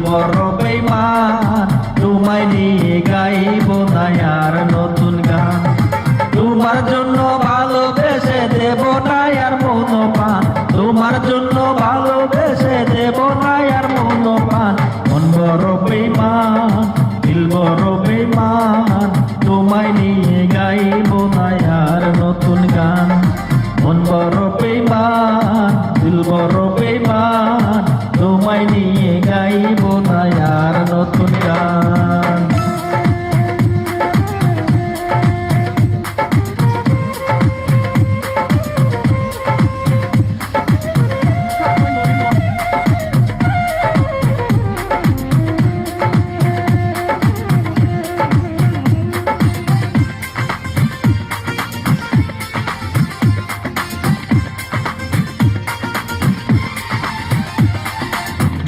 বড় বেঈমান, তোমায় নিয়ে গাইব না আর নতুন গান। তোমার জন্য ভালোবেসে দেব না আর মন প্রাণ, তোমার জন্য ভালোবেসে দেব না আর মন প্রাণ। মন বড় বেঈমান, দিল বড় বেঈমান, তোমায় নিয়ে গাইব না আর নতুন গান। মন বড় বেঈমান, দিল বড় বেঈমান, তোমায় নিয়ে গাইব না আর নতুন গান।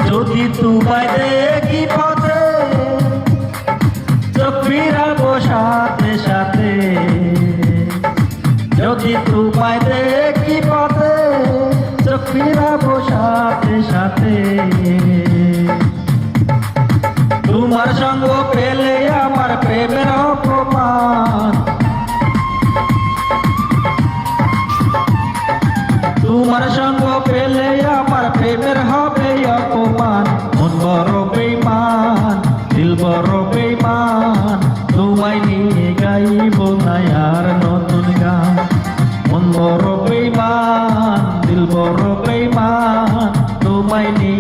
যদি তোমায় দেখি পথে, চোখ ফিরাবো সাথে সাথে। যদি তোমায় দেখি পথে, চোখ ফিরাবো সাথে সাথে। তোমার সঙ্গ পেলে আমার প্রেমের অপমান, তোমার সঙ্গ পেলে আমার প্রেমের হবে অপমান। মন বড় বেঈমান, দিল বড় বেঈমান, তোমায় নিয়ে গাইব না আর নতুন গান। মন বড় বেঈমান, দিল বড় বেঈমান, তোমায় নিয়ে